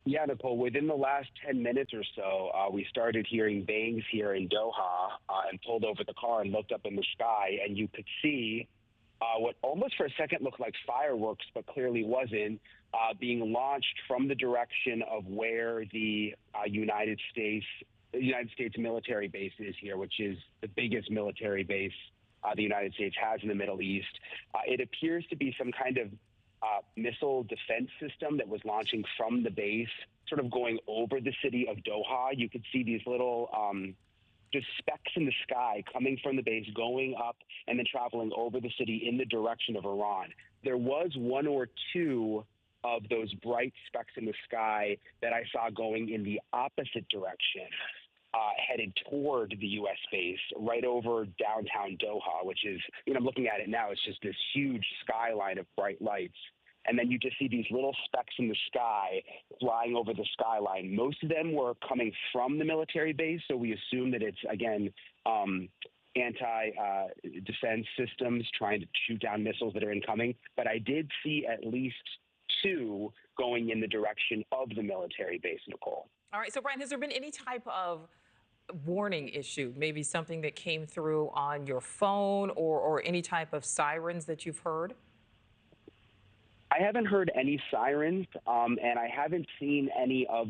Yeah, Nicole, within the last 10 minutes or so, we started hearing bangs here in Doha and pulled over the car and looked up in the sky, and you could see what almost for a second looked like fireworks, but clearly wasn't, being launched from the direction of where the United States military base is here, which is the biggest military base the United States has in the Middle East. It appears to be some kind of missile defense system that was launching from the base, sort of going over the city of Doha. You could see these little just specks in the sky coming from the base, going up, and then traveling over the city in the direction of Iran. There was one or two of those bright specks in the sky that I saw going in the opposite direction, headed toward the U.S. base, right over downtown Doha, which is, I'm looking at it now, it's just this huge skyline of bright lights. And then you just see these little specks in the sky flying over the skyline. Most of them were coming from the military base, so we assume that it's, again, anti-defense systems trying to shoot down missiles that are incoming. But I did see at least two going in the direction of the military base, Nicole. All right. So, Brian, has there been any type of warning issue, maybe something that came through on your phone or any type of sirens that you've heard? I haven't heard any sirens, and I haven't seen any of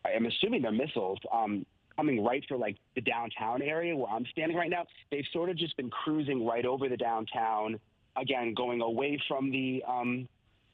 I'm assuming they're missiles, coming right for like the downtown area where I'm standing right now. They've sort of just been cruising right over the downtown, again, going away from the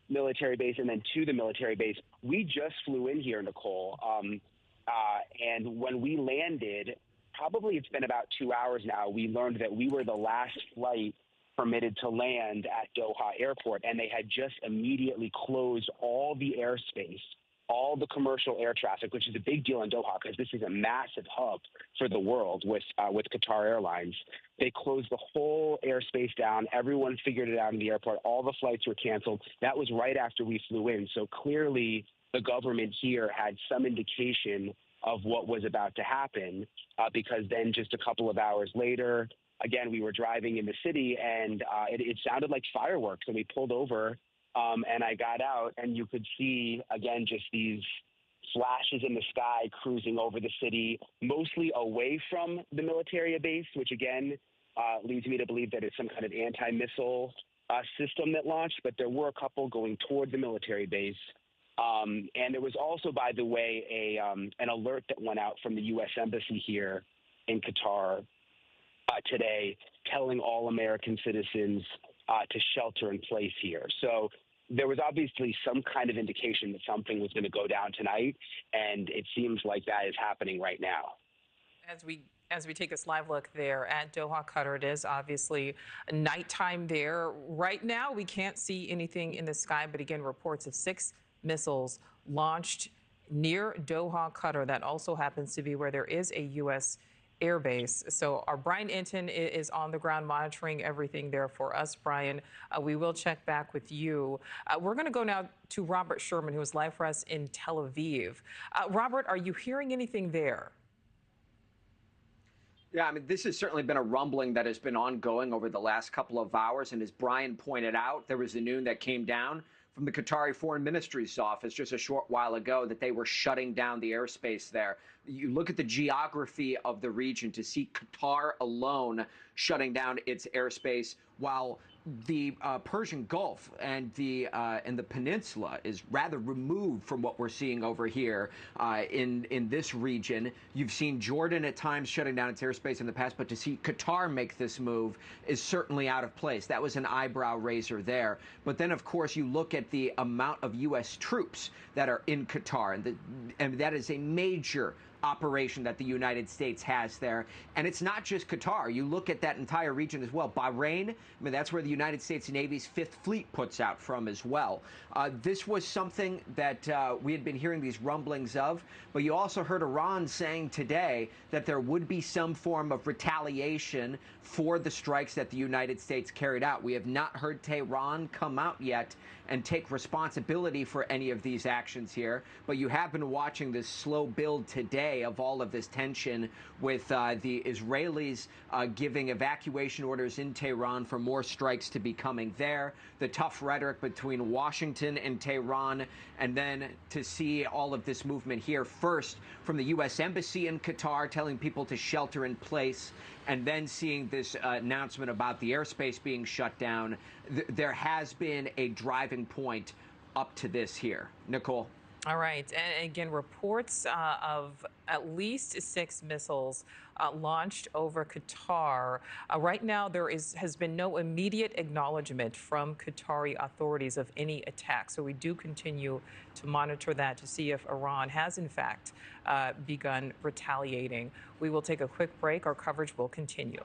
military base and then to the military base. We just flew in here, Nicole, and when we landed, probably it's been about 2 hours now, we learned that we were the last flight permitted to land at Doha Airport, and they had just immediately closed all the airspace, all the commercial air traffic, which is a big deal in Doha because this is a massive hub for the world with Qatar Airlines. They closed the whole airspace down. Everyone figured it out in the airport. All the flights were canceled. That was right after we flew in. So clearly the government here had some indication of what was about to happen because then just a couple of hours later, again, we were driving in the city and it sounded like fireworks. And we pulled over and I got out and you could see, again, just these flashes in the sky cruising over the city, mostly away from the military base, which again leads me to believe that it's some kind of anti-missile system that launched. But there were a couple going toward the military base. And there was also, by the way, an alert that went out from the U.S. Embassy here in Qatar today, telling all American citizens to shelter in place here. So there was obviously some kind of indication that something was going to go down tonight, and it seems like that is happening right now. As we take this live look there at Doha, Qatar, it is obviously nighttime there. Right now, we can't see anything in the sky, but again, reports of 6 missiles launched near Doha, Qatar. That also happens to be where there is a U.S. air base. So our Brian Inton is on the ground monitoring everything there for us, Brian. We will check back with you. We're going to go now to Robert Sherman, who is live for us in Tel Aviv. Robert, are you hearing anything there? Yeah, I mean, this has certainly been a rumbling that has been ongoing over the last couple of hours. And as Brian pointed out, there was a news that came down from the Qatari Foreign Ministry's office just a short while ago that they were shutting down the airspace there. You look at the geography of the region to see Qatar alone shutting down its airspace while the Persian Gulf and the peninsula is rather removed from what we're seeing over here in this region. You've seen Jordan at times shutting down its airspace in the past, but to see Qatar make this move is certainly out of place. That was an eyebrow raiser there. But then, of course, you look at the amount of U.S. troops that are in Qatar, and that is a major operation that the United States has there. And it's not just Qatar. You look at that entire region as well. Bahrain, I mean, that's where the United States Navy's 5th Fleet puts out from as well. This was something that we had been hearing these rumblings of, but you also heard Iran saying today that there would be some form of retaliation for the strikes that the United States carried out. We have not heard Tehran come out yet and take responsibility for any of these actions here, but you have been watching this slow build today day of all of this tension, with the Israelis giving evacuation orders in Tehran for more strikes to be coming there, the tough rhetoric between Washington and Tehran, and then to see all of this movement here, first from the U.S. Embassy in Qatar telling people to shelter in place, and then seeing this announcement about the airspace being shut down. There has been a driving point up to this here. Nicole? All right. And again, reports of at least 6 missiles launched over Qatar. Right now, there has been no immediate acknowledgement from Qatari authorities of any attack. So we do continue to monitor that to see if Iran has, in fact, begun retaliating. We will take a quick break. Our coverage will continue.